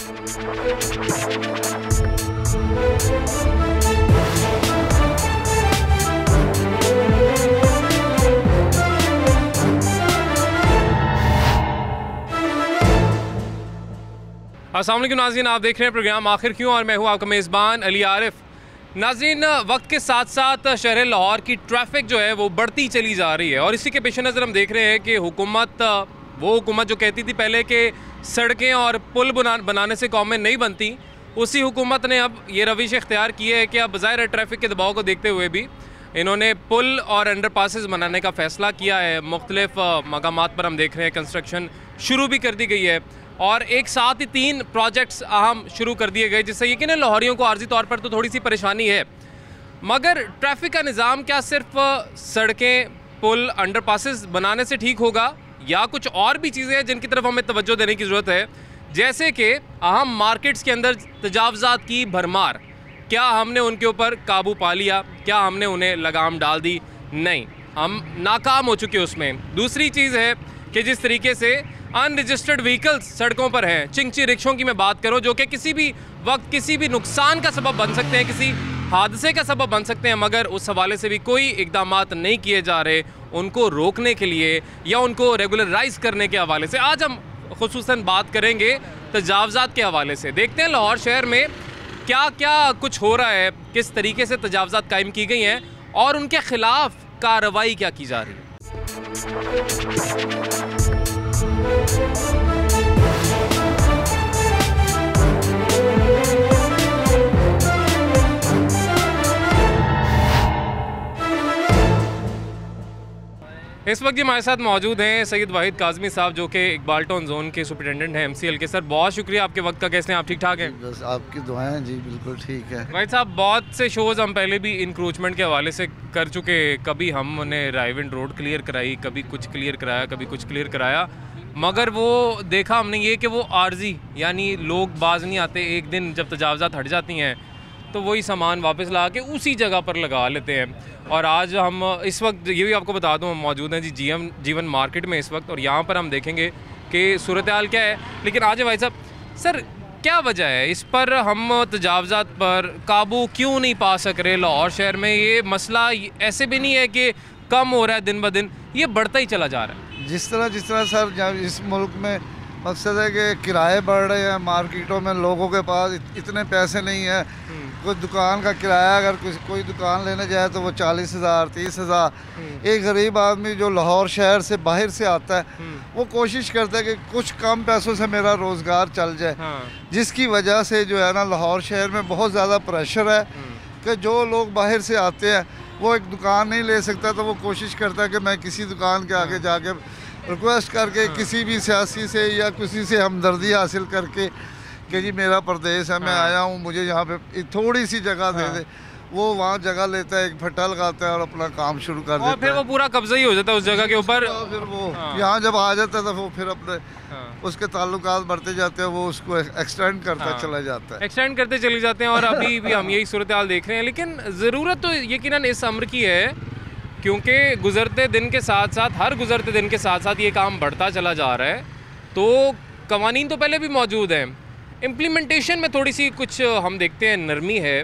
अस्सलाम वालेकुम नाज़रीन, आप देख रहे हैं प्रोग्राम आखिर क्यों और मैं हूं आपका मेज़बान अली आरिफ। नाज़रीन, वक्त के साथ साथ शहर लाहौर की ट्रैफिक जो है वो बढ़ती चली जा रही है और इसी के पेश नज़र हम देख रहे हैं कि वो हुकूमत जो कहती थी पहले कि सड़कें और पुल बनाने से कौमें नहीं बनती, उसी हुकूमत ने अब ये रविश इख्तियार की है कि अब बज़ाहिर ट्रैफिक के दबाव को देखते हुए भी इन्होंने पुल और अंडर पासेस बनाने का फ़ैसला किया है। मुख्तलिफ मकामात पर हम देख रहे हैं कंस्ट्रक्शन शुरू भी कर दी गई है और एक साथ ही 3 प्रोजेक्ट्स अहम शुरू कर दिए गए, जिससे यकीनन लाहौरियों को आर्जी तौर पर तो थोड़ी सी परेशानी है। मगर ट्रैफिक का निज़ाम क्या सिर्फ सड़कें, पुल, अंडर पासेस बनाने से ठीक होगा या कुछ और भी चीज़ें हैं जिनकी तरफ हमें तवज्जो देने की ज़रूरत है, जैसे कि अहम मार्केट्स के अंदर तजावज़ात की भरमार, क्या हमने उनके ऊपर काबू पा लिया? क्या हमने उन्हें लगाम डाल दी? नहीं, हम नाकाम हो चुके उसमें। दूसरी चीज़ है कि जिस तरीके से अनरजिस्टर्ड व्हीकल्स सड़कों पर हैं, चिंची रिक्शों की मैं बात करूं, जो कि किसी भी वक्त किसी भी नुकसान का सबब बन सकते हैं, किसी हादसे का सबब बन सकते हैं, मगर उस हवाले से भी कोई इक़दामात नहीं किए जा रहे उनको रोकने के लिए या उनको रेगुलराइज करने के हवाले से। आज हम खुसूसन बात करेंगे तजावज़ात के हवाले से। देखते हैं लाहौर शहर में क्या क्या कुछ हो रहा है, किस तरीके से तजावज़ात कायम की गई हैं और उनके ख़िलाफ़ कार्रवाई क्या की जा रही है। इस वक्त हमारे साथ मौजूद हैं सैयद वाहिद काज़मी साहब, जो कि इकबाल टाउन जोन के सुपरिटेंडेंट हैं MCL के। सर, बहुत शुक्रिया आपके वक्त का। कैसे हैं आप? ठीक ठाक हैं? बस आपकी दुआएं जी, बिल्कुल ठीक है। वाहिद साहब, बहुत से शोज़ हम पहले भी इंक्रोचमेंट के हवाले से कर चुके। कभी हमने रायविंड रोड क्लियर कराई, कभी कुछ क्लियर कराया, कभी कुछ क्लियर कराया, मगर वो देखा हमने ये कि वो आर्जी, यानी लोग बाज नहीं आते। एक दिन जब तजावज़ात हट जाती हैं तो वही सामान वापस ला के उसी जगह पर लगा लेते हैं। और आज हम इस वक्त ये भी आपको बता दूं, हम मौजूद हैं जी जीवन मार्केट में इस वक्त, और यहाँ पर हम देखेंगे कि सूरत हाल क्या है। लेकिन आज भाई साहब, सर क्या वजह है इस पर हम तजावज़ात पर काबू क्यों नहीं पा सक रहे लाहौर शहर में? ये मसला ऐसे भी नहीं है कि कम हो रहा है दिन ब दिन, ये बढ़ता ही चला जा रहा है। जिस तरह सर, जब इस मुल्क में मकसद है कि किराए बढ़ रहे हैं, मार्केटों में लोगों के पास इतने पैसे नहीं है। कोई दुकान का किराया अगर कोई दुकान लेने जाए तो वो 40,000 30,000। एक गरीब आदमी जो लाहौर शहर से बाहर से आता है वो कोशिश करता है कि कुछ कम पैसों से मेरा रोज़गार चल जाए। जिसकी वजह से जो है ना, लाहौर शहर में बहुत ज़्यादा प्रेशर है कि जो लोग बाहर से आते हैं वो एक दुकान नहीं ले सकता, तो वो कोशिश करता है कि मैं किसी दुकान के आगे जाके रिक्वेस्ट करके किसी भी सियासी से या किसी से हमदर्दी हासिल करके कि जी मेरा प्रदेश है, मैं आया हूँ, मुझे यहाँ पे थोड़ी सी जगह दे दे। वो वहाँ जगह लेता है, एक फट्टा लगाता है और अपना काम शुरू कर देता है। फिर वो पूरा कब्जा ही हो जाता है उस जगह के ऊपर। फिर वो यहाँ जब आ जाता है तो वो फिर अपने उसके ताल्लुकात बढ़ते जाते हैं, वो उसको एक्सटेंड करता चला जाता है, एक्सटेंड करते चले जाते हैं। और अभी भी हम यही सूरत हाल देख रहे हैं। लेकिन ज़रूरत तो यकीनन इस अम्र की है, क्योंकि गुज़रते दिन के साथ साथ, हर गुज़रते दिन के साथ साथ ये काम बढ़ता चला जा रहा है। तो कवानीन तो पहले भी मौजूद हैं, इम्प्लीमेंटेशन में थोड़ी सी कुछ हम देखते हैं नरमी है।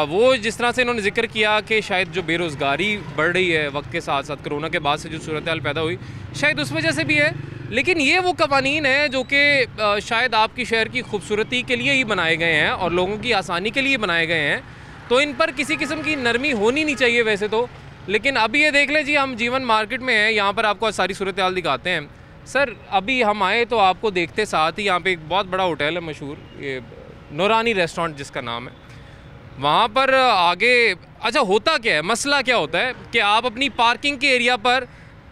वो जिस तरह से इन्होंने जिक्र किया कि शायद जो बेरोज़गारी बढ़ रही है वक्त के साथ साथ, कोरोना के बाद से जो सूरत हाल पैदा हुई, शायद उस वजह से भी है। लेकिन ये वो कवानीन है जो कि शायद आपकी शहर की खूबसूरती के लिए ही बनाए गए हैं और लोगों की आसानी के लिए बनाए गए हैं, तो इन पर किसी किस्म की नरमी होनी नहीं चाहिए वैसे तो। लेकिन अभी ये देख लें जी, हम जीवन मार्केट में हैं, यहाँ पर आपको सारी सूरत हाल दिखाते हैं। सर, अभी हम आए तो आपको देखते साथ ही यहाँ पे एक बहुत बड़ा होटल है मशहूर, ये नूरानी रेस्टोरेंट जिसका नाम है, वहाँ पर आगे अच्छा होता क्या है, मसला क्या होता है कि आप अपनी पार्किंग के एरिया पर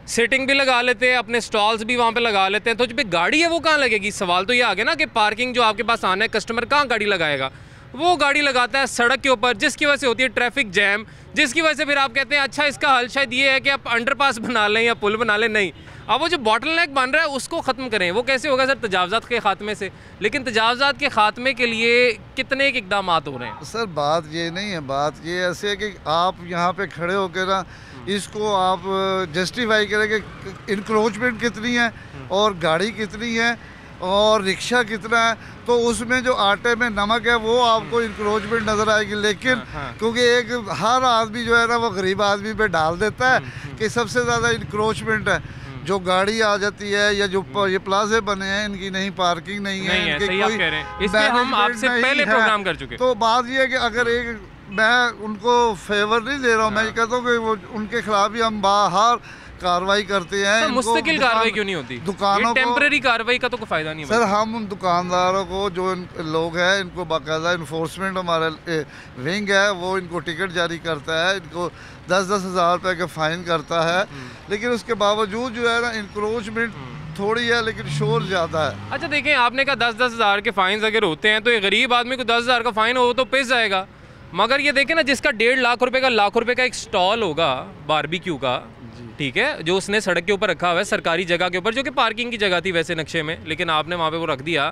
सिटिंग भी लगा लेते हैं, अपने स्टॉल्स भी वहाँ पे लगा लेते हैं, तो जो गाड़ी है वो कहाँ लगेगी? सवाल तो ये आ गया ना कि पार्किंग जो आपके पास आना है, कस्टमर कहाँ गाड़ी लगाएगा? वो गाड़ी लगाता है सड़क के ऊपर, जिसकी वजह से होती है ट्रैफिक जैम, जिसकी वजह से फिर आप कहते हैं अच्छा इसका हल शायद ये है कि आप अंडरपास बना लें या पुल बना लें। नहीं, अब वो जो बॉटलनेक बन रहा है उसको ख़त्म करें। वो कैसे होगा सर? तजावज़ात के ख़ात्मे से। लेकिन तजावज़ात के ख़ात्मे के लिए कितने इक़दाम हो रहे हैं? सर, बात ये नहीं है, बात ये ऐसे है कि आप यहाँ पे खड़े होकर ना इसको आप जस्टिफाई करें कि इंक्रोचमेंट कितनी है और गाड़ी कितनी है और रिक्शा कितना है, तो उसमें जो आटे में नमक है वो आपको इंक्रोचमेंट नज़र आएगी। लेकिन क्योंकि एक हर आदमी जो है ना वो गरीब आदमी पे डाल देता है कि सबसे ज़्यादा इंक्रोचमेंट है, जो गाड़ी आ जाती है या जो ये प्लाजे बने हैं इनकी नहीं पार्किंग नहीं है, इनके सही आप कह रहे हैं। इस पे हम आपसे पहले प्रोग्राम कर चुके। तो बात ये है कि अगर एक मैं उनको फेवर नहीं दे रहा हूँ, मैं ये कहता हूँ कि वो उनके खिलाफ भी हम बाहर कार्रवाई करते हैं। मुस्तकिल कार्रवाई क्यों नहीं होती? दुकानों को टेम्परेरी कार्रवाई का तो कोई फायदा नहीं है सर। हम उन दुकानदारों को जो लोग हैं इनको बाकायदा इन्फोर्समेंट हमारा विंग है वो इनको टिकट जारी करता है, इनको 10-10 हज़ार रुपये का फ़ाइन करता है, लेकिन उसके बावजूद जो है ना इंक्रोचमेंट थोड़ी है लेकिन शोर ज़्यादा है। अच्छा देखें, आपने कहा 10-10 हज़ार के फ़ाइन अगर होते हैं तो ये गरीब आदमी को 10 हज़ार का फ़ाइन हो तो पिस जाएगा, मगर ये देखें ना जिसका 1.5 लाख रुपए का एक स्टॉल होगा बारबेक्यू का, ठीक है, जो उसने सड़क के ऊपर रखा हुआ है सरकारी जगह के ऊपर, जो कि पार्किंग की जगह थी वैसे नक्शे में, लेकिन आपने वहाँ पे वो रख दिया,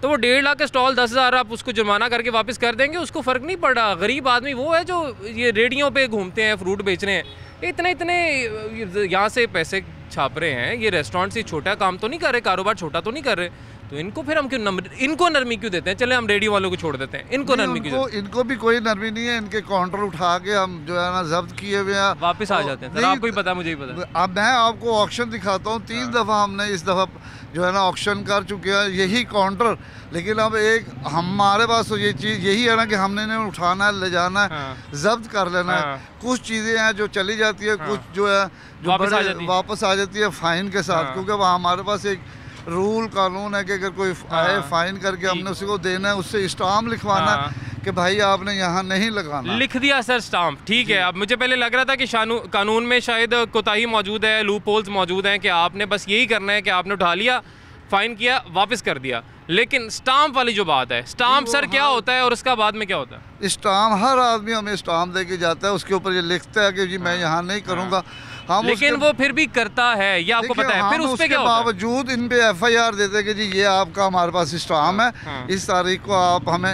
तो वो 1.5 लाख का स्टॉल 10 हज़ार आप उसको जुर्माना करके वापस कर देंगे, उसको फ़र्क नहीं पड़ रहा। गरीब आदमी वो है जो ये रेडियों पे घूमते हैं, फ्रूट बेच रहे हैं, इतने यहाँ से पैसे छाप रहे हैं, ये रेस्टोरेंट से छोटा काम तो नहीं कर रहे, कारोबार छोटा तो नहीं कर रहे, तो इनको फिर हम क्यों इनको नरमी क्यों देते हैं? चले हम रेडियो वालों को छोड़ देते हैं, इनको नरमी क्यों? इनको भी कोई नरमी नहीं है, इनके काउंटर उठा के हम जो है ना जब्त किए हुए हैं, वापस आ जाते हैं। सर आपको ही पता, मुझे ही पता। अब मैं आपको ऑक्शन दिखाता हूँ, 3 दफ़ा हमने इस दफ़ा जो है ना ऑक्शन कर चुके हैं यही काउंटर, लेकिन अब एक हमारे पास तो ये चीज़ यही है ना कि हमने इन्हें उठाना है, ले जाना है, जब्त कर लेना है। कुछ चीज़ें हैं जो चली जाती है, कुछ जो है जो वापस आ जाती है फ़ाइन के साथ, क्योंकि वहाँ हमारे पास एक रूल कानून है कि अगर कोई आए फ़ाइन करके हमने उसको देना है, उससे स्टाम्प लिखवाना कि भाई आपने यहाँ नहीं लगाना। लिख दिया सर स्टाम्प, ठीक है। अब मुझे पहले लग रहा था कि कानून में शायद कोताही मौजूद है, लूप होल्स मौजूद हैं कि आपने बस यही करना है कि आपने उठा लिया, फ़ाइन किया, वापस कर दिया, लेकिन स्टाम्प वाली जो बात है, स्टाम्प सर क्या होता है और उसका बाद में क्या होता है? स्टाम्प हर आदमी हमें स्टाम्प दे के जाता है, उसके ऊपर ये लिखता है कि जी मैं यहाँ नहीं करूँगा, हम लेकिन वो फिर भी करता है, ये आपको पता है, फिर उस पे क्या होता है? बावजूद इन पे FIR देते कि जी ये आपका हमारे पास स्टाम्प है, इस तारीख को आप हमें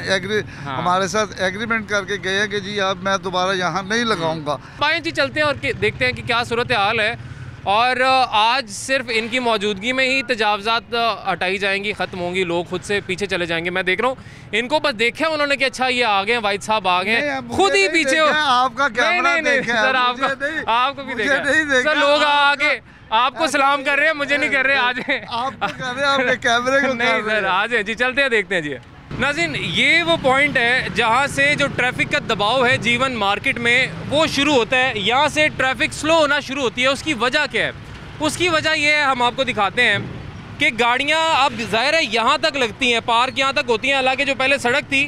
हमारे साथ एग्रीमेंट करके गए हैं कि जी अब मैं दोबारा यहाँ नहीं लगाऊंगा। पाएं जी, चलते हैं और देखते हैं कि क्या सूरत हाल है। और आज सिर्फ इनकी मौजूदगी में ही तजावज़ात हटाई जाएंगी, ख़त्म होंगी, लोग खुद से पीछे चले जाएंगे। मैं देख रहा हूँ इनको बस देखा उन्होंने कि अच्छा ये आ गए, वाइद साहब आ गए, खुद ही पीछे हो। आपका कैमरा देखा सर, आपको भी देखा सर, लोग आगे आपको सलाम कर रहे हैं, मुझे नहीं कर रहे। आज आपको कर रहे हैं, आपके कैमरे को नहीं सर, आज जी चलते हैं, देखते हैं जी। नाज़रीन, ये वो पॉइंट है जहाँ से जो ट्रैफिक का दबाव है जीवन मार्केट में वो शुरू होता है। यहाँ से ट्रैफिक स्लो होना शुरू होती है। उसकी वजह क्या है? उसकी वजह ये है, हम आपको दिखाते हैं कि गाड़ियाँ अब ज़ाहिर है यहाँ तक लगती हैं, पार्क यहाँ तक होती हैं। हालांकि जो पहले सड़क थी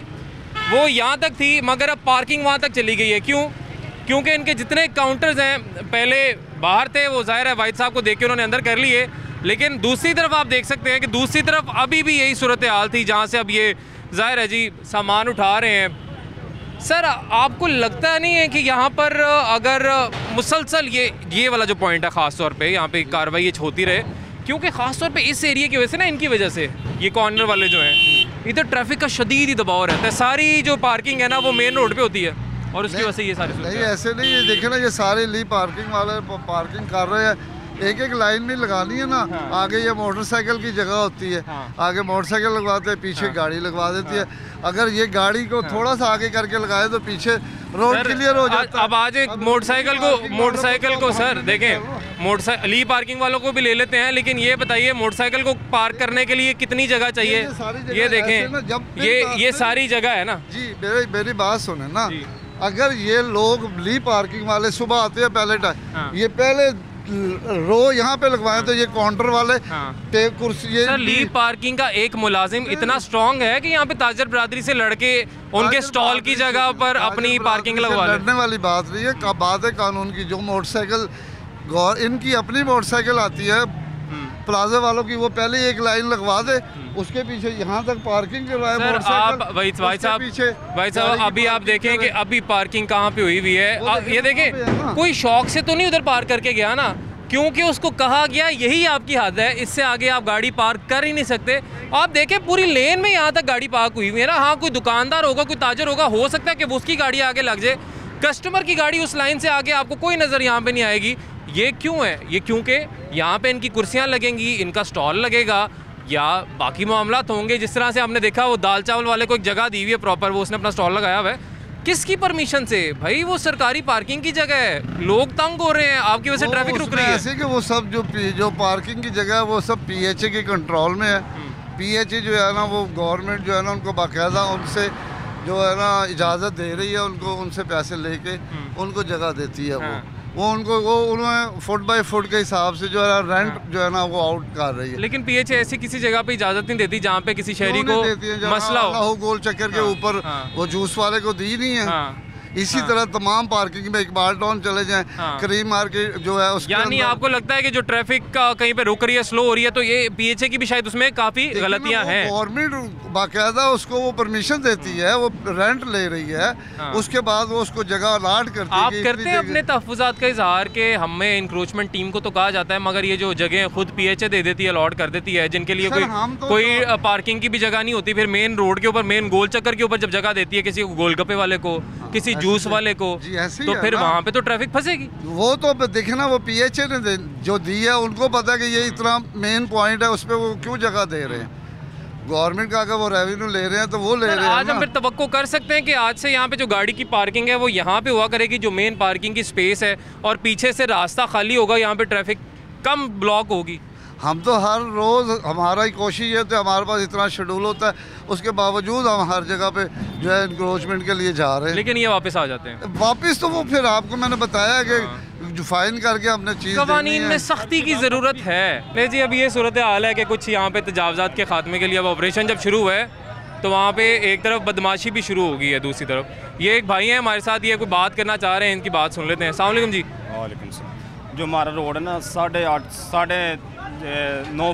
वो यहाँ तक थी, मगर अब पार्किंग वहाँ तक चली गई है। क्यों? क्योंकि इनके जितने काउंटर्स हैं पहले बाहर थे, वो ज़ाहिर है वाइद साहब को देख के उन्होंने अंदर कर लिए, लेकिन दूसरी तरफ आप देख सकते हैं कि दूसरी तरफ अभी भी यही सूरत हाल थी, जहाँ से अब ये ज़ाहिर है जी सामान उठा रहे हैं। सर आपको लगता नहीं है कि यहाँ पर अगर मुसलसल ये वाला जो पॉइंट है ख़ास तौर पे यहाँ पे कार्रवाई होती रहे, क्योंकि ख़ास तौर पे इस एरिया की वजह से ना, इनकी वजह से ये कॉर्नर वाले जो हैं इधर ट्रैफिक का शदीद ही दबाव रहता है। सारी जो पार्किंग है ना वो मेन रोड पे होती है और उसकी वजह से ये सारी नहीं, ऐसे नहीं है। देखे ना ये सारे ली पार्किंग वाले पार्किंग कर रहे हैं, एक लाइन में लगानी है ना। आगे ये मोटरसाइकिल की जगह होती है, आगे मोटरसाइकिल लगवाते हैं, पीछे गाड़ी लगवा देती है। अगर ये गाड़ी को थोड़ा सा आगे करके लगाए तो पीछे रोड क्लियर हो जाता है। अब आज एक मोटरसाइकिल को सर देखें, ली पार्किंग वालों को भी ले लेते हैं, लेकिन ये बताइए मोटरसाइकिल को पार्क करने के लिए कितनी जगह चाहिए? ये देखें, ये सारी जगह है ना जी। मेरी बात सुने ना, अगर ये लोग ली पार्किंग वाले सुबह आते हैं पहले टाइम, ये पहले रो यहाँ पे लगवाए तो ये काउंटर वाले कुर्सी ये सर ली पार्किंग का एक मुलाजिम इतना स्ट्रॉन्ग है कि यहाँ पे ताजर बरादरी से लड़के उनके स्टॉल की जगह पर अपनी पार्किंग लगवा ले। लड़ने वाली बात नहीं है, बात है कानून की। जो मोटरसाइकिल इनकी अपनी मोटरसाइकिल आती है प्लाजा वालों की, वो पहले एक लाइन लगवा दे, उसके पीछे यहाँ तक पार्किंग करवाए मोटरसाइकिल। भाई साहब अभी आप देखें कि अभी पार्किंग कहाँ पे हुई हुई है। ये देखें, कोई शौक से तो नहीं उधर पार्क करके गया ना, क्योंकि उसको कहा गया यही आपकी हद है, इससे आगे आप गाड़ी पार्क कर ही नहीं सकते। आप देखें पूरी लेन में यहाँ तक गाड़ी पार्क हुई हुई है ना। हाँ, कोई दुकानदार होगा, कोई ताजर होगा, हो सकता है कि वो उसकी गाड़ी आगे लग जाए, कस्टमर की गाड़ी उस लाइन से आगे आपको कोई नज़र यहाँ पे नहीं आएगी। ये क्यों है? ये क्योंकि यहाँ पे इनकी कुर्सियाँ लगेंगी, इनका स्टॉल लगेगा, या बाकी मामलात होंगे। जिस तरह से हमने देखा वो दाल चावल वाले को एक जगह दी हुई है प्रॉपर, वो उसने अपना स्टॉल लगाया हुआ है। किसकी परमिशन से भाई? वो सरकारी पार्किंग की जगह है, लोग तंग हो रहे हैं, आपकी वजह से ट्रैफिक रुक रही है। ऐसे कि वो सब जो पार्किंग की जगह है वो सब PHA के कंट्रोल में है। PHA जो है ना वो गवर्नमेंट जो है ना उनको बाकायदा उनसे जो है ना इजाज़त दे रही है, उनको उनसे पैसे लेके उनको जगह देती है। वो उन्होंने फुट बाय फुट के हिसाब से जो है रेंट जो है ना वो आउट कर रही है। लेकिन PHA ऐसी किसी जगह पे इजाजत नहीं देती जहाँ पे किसी शहरी को मसला हो। गोल चक्कर के ऊपर वो जूस वाले को दी नहीं है। इसी तरह तमाम पार्किंग में इकबाल टाउन चले जाएं, करीम मार्केट जो है उसके यानी आपको लगता है कि जो ट्रैफिक का कहीं पे रुक रही है, स्लो हो रही है, तो ये PHA की भी शायद उसमें काफी गलतियां हैं। गवर्नमेंट बाकायदा उसको वो परमिशन देती है, वो रेंट ले रही है, उसके बाद वो उसको जगह अलाट करती है। आप करते हैं अपने तहफ़्फ़ुज़ात का इजहार के हमें इंक्रोचमेंट टीम को तो कहा जाता है, मगर ये जो जगह खुद PHA दे देती है, अलॉट कर देती है, जिनके लिए कोई पार्किंग की भी जगह नहीं होती, फिर मेन रोड के ऊपर, मेन गोल चक्कर के ऊपर जब जगह देती है किसी को, गोलगप्पे वाले को, किसी जूस वाले को, तो फिर वहाँ पे तो ट्रैफिक फंसेगी। वो तो देखे ना, वो PHA ने जो दी है उनको पता है कि ये इतना मेन पॉइंट है, उस पर वो क्यों जगह दे रहे हैं। गवर्नमेंट का अगर वो रेवेन्यू ले रहे हैं तो वो ले रहे हैं। आज हम फिर तवक्को कर सकते हैं कि आज से यहाँ पे जो गाड़ी की पार्किंग है वो यहाँ पे हुआ करेगी, जो मेन पार्किंग की स्पेस है, और पीछे से रास्ता खाली होगा, यहाँ पे ट्रैफिक कम ब्लॉक होगी। हम तो हर रोज़ हमारा ही कोशिश है, तो हमारे पास इतना शेड्यूल होता है, उसके बावजूद हम हर जगह पे जो है इंक्रोचमेंट के लिए जा रहे हैं। लेकिन ये वापस आ जाते हैं। वापस तो वो फिर आपको मैंने बताया कि जो फाइन करके हमने चीज़ कवानीन में सख्ती की ज़रूरत है। ले जी, अब ये सूरत हाल है कि कुछ यहाँ पे तजावज़ात के खात्मे के लिए अब ऑपरेशन जब शुरू हुआ है, तो वहाँ पे एक तरफ बदमाशी भी शुरू हो गई है, दूसरी तरफ ये एक भाई हैं हमारे साथ, ये कोई बात करना चाह रहे हैं, इनकी बात सुन लेते हैं। अस्सलाम वालेकुम जी। वालेकुम सलाम। जो हमारा रोड है ना 8.5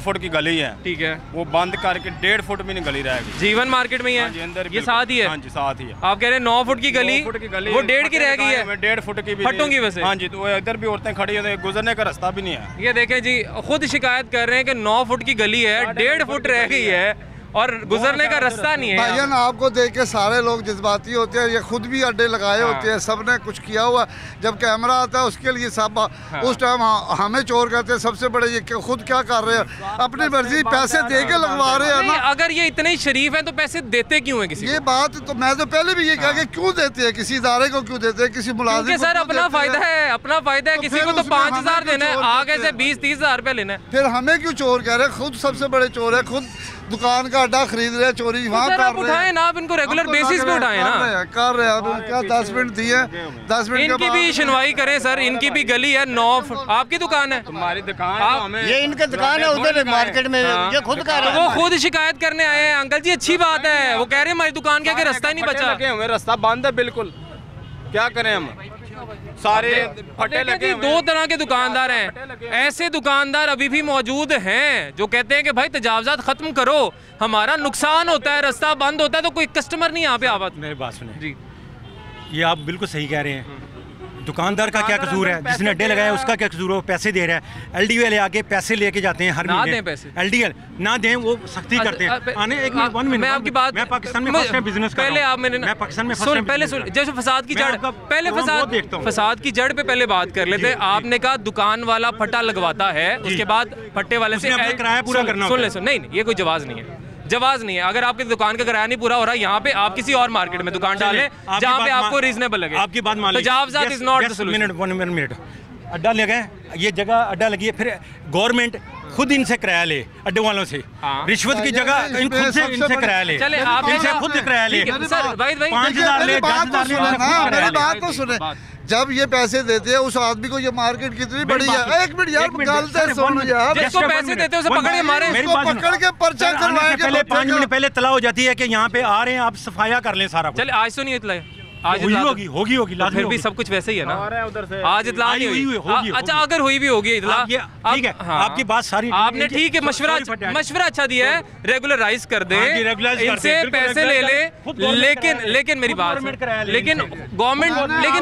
फुट की गली है, ठीक है, वो बंद करके 1.5 फुट भी नहीं गली रहेगी। जीवन मार्केट में ही है? हाँ जी, अंदर ये साथ ही है? हाँ जी, साथ ही है। आप कह रहे हैं 9 फुट की गली, वो 1.5 की रह गई है? 1.5 फुट की भी फटों की वजह से। हाँ जी, तो इधर भी औरतें खड़ी हैं, गुजरने का रास्ता भी नहीं है। ये देखें जी, खुद शिकायत कर रहे हैं कि 9 फुट की गली है, 1.5 फुट रह गई है और गुजरने का रास्ता नहीं है। भाईजान आपको देख के सारे लोग जज्बाती होते हैं, ये खुद भी अड्डे लगाए होते हैं, सब ने कुछ किया हुआ। जब कैमरा आता है उसके लिए सब उस टाइम हमें चोर कहते हैं, सबसे बड़े ये खुद क्या कर रहे हैं, अपनी मर्जी पैसे दे के लगवा रहे हैं ना। अगर ये इतने शरीफ हैं तो पैसे देते क्यों हैं किसी ये बात तो मैं तो पहले भी ये कहा कि क्यों देते हैं, किसी इदारे को क्यों देते हैं, किसी मुलाजिम को। सर अपना फायदा है, अपना फायदा है, किसी को तो 5,000 देना है, आगे से 20-30 हज़ार रुपया लेना है। फिर हमें क्यों चोर कह रहे हैं? खुद सबसे बड़े चोर है, खुद दुकान का अड्डा खरीद रहे हैं, चोरी वहाँ कर रहे हैं। उठाएं ना, आप इनको रेगुलर बेसिस पे उठाएं ना। कर रहे हैं क्या 10 मिनट दिए, 10 मिनट इनकी भी सुनवाई करें सर, इनकी भी गली है 9 फुट। आपकी दुकान है? तुम्हारी दुकान, ये इनकी दुकान है उधर मार्केट में, ये खुद कर रहे हैं। वो खुद शिकायत करने आए हैं। अंकल जी अच्छी बात है, वो कह रहे हैं हमारी दुकान के आगे रास्ता नहीं बचा, रास्ता बंद है बिल्कुल, क्या करें हम, सारे फटे लगे। 2 तरह के दुकानदार हैं। ऐसे दुकानदार अभी भी मौजूद हैं जो कहते हैं कि भाई तजावज़ात खत्म करो, हमारा नुकसान होता है, रास्ता बंद होता है, तो कोई कस्टमर नहीं यहाँ पे आवा। मेरी बात सुने जी, ये आप बिल्कुल सही कह रहे हैं। दुकानदार का क्या कसूर है? जिसने अड्डे लगाया उसका क्या कसूर है? वो पैसे दे रहा है। LDO वाले आके पैसे लेके जाते हैं हर ना महीने। दें पैसे, LDO ना दें, वो सख्ती करते हैं। आने एक मिनट, 1 मिनट, मैं आपकी बात, मैं पाकिस्तान में फर्स्ट टाइम बिजनेस कर पहले रहा हूं। आप मैंने मैं पाकिस्तान में सुन, पहले सुन, जैसे फसाद की जड़, पहले फसाद की जड़ पे पहले बात कर लेते हैं। आपने कहा दुकान वाला फटा लगवाता है, उसके बाद फट्टे वाले से किराया पूरा करना सुन ले, सुन, नहीं, ये कोई जवाब नहीं है, जवाब नहीं है। अगर आपकी दुकान का किराया नहीं पूरा हो रहा, यहाँ पे आप किसी और मार्केट में दुकान डालें जहाँ पे आपको रीजनेबल लगे। आपकी बात मान लीजिए, तजावज़ात is not the solution. 1 minute, अड्डा लगा है, ये जगह अड्डा लगी है, फिर गवर्नमेंट खुद इनसे किराया ले, अड्डे वालों से। रिश्वत की जगह खुद से इनसे किराया ले, चले आप इनसे खुद किराया ले, सर भाई 5,000 ले, 10,000 ले। मेरी बात तो सुने, जब ये पैसे देते हैं उस आदमी को, ये मार्केट कितनी बड़ी है। एक मिनट यार, गलत सुन यार, जिसको पैसे देते हैं उसे पकड़े मारे, इसको पकड़ के पर्चा करवाएंगे। पहले 5 मिनट पहले तला हो जाती है कि यहाँ पे आ रहे हैं, आप सफाया कर लें सारा। चले आज तो नहीं इतला, आज होगी फिर भी सब कुछ वैसे ही है ना। आज इतला नहीं हुई। अच्छा, अगर हुई भी होगी इतला, ठीक है, आपकी बात सारी आपने ठीक है, मशवरा अच्छा दिया है, रेगुलराइज कर दे, इनसे पैसे ले ले। लेकिन मेरी बात, लेकिन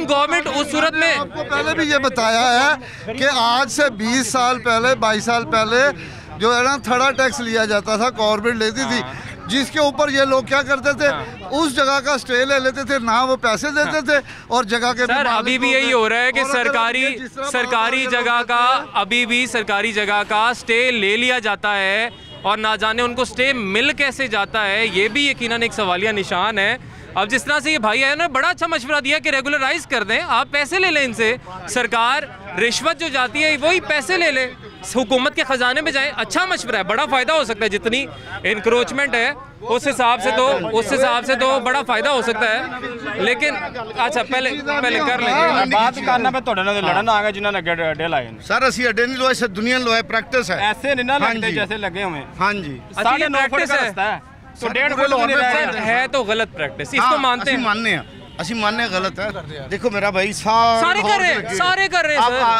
गवर्नमेंट उस सूरत में, आपको पहले भी ये बताया है कि आज से 20 साल पहले, 22 साल पहले जो है ना थर्ड टैक्स लिया जाता था, गवर्नमेंट लेती थी, जिसके ऊपर ये लोग क्या करते थे, उस जगह का स्टे ले लेते थे, ना वो पैसे देते थे और जगह के। सर अभी भी यही हो रहा है कि सरकारी जगह का, अभी भी सरकारी जगह का स्टे ले लिया जाता है, और ना जाने उनको स्टे मिल कैसे जाता है, ये भी यकीनन एक सवालिया निशान है। अब जिस तरह से ये भाई आए ना, बड़ा अच्छा मशवरा दिया कि रेगुलराइज कर दें, आप पैसे ले लें इनसे, सरकार रिश्वत जो जाती है वही पैसे ले ले, हुकूमत के ख़जाने में जाए। अच्छा मशवरा है, बड़ा फ़ायदा हो सकता है। जितनी इंक्रोचमेंट है उस हिसाब से तो बड़ा फ़ायदा हो सकता है। लेकिन अच्छा पहले कर लेंगे बात करना पे ਤੁਹਾਡੇ ਨਾਲ ਲੜਨ ਆ ਗਏ ਜਿਨ੍ਹਾਂ ਨੇ ਅੱਡੇ ਲਾਏ ਨੇ। सर ਅਸੀਂ ਅੱਡੇ ਨਹੀਂ ਲਵਾਏ, ਸਰ ਦੁਨੀਆ ਲਵਾਏ, ਪ੍ਰੈਕਟਿਸ है। ऐसे नहीं ना लगते जैसे लगे हुए। हाँ जी, 9.5 फुट का रास्ता है तो 1.5 फुट नहीं रहा है तो गलत प्रैक्टिस, इसको मानते हैं। मानने हैं, ਅਸੀਂ मानने गलत है। देखो मेरा भाई सारे कर रहे हैं सर,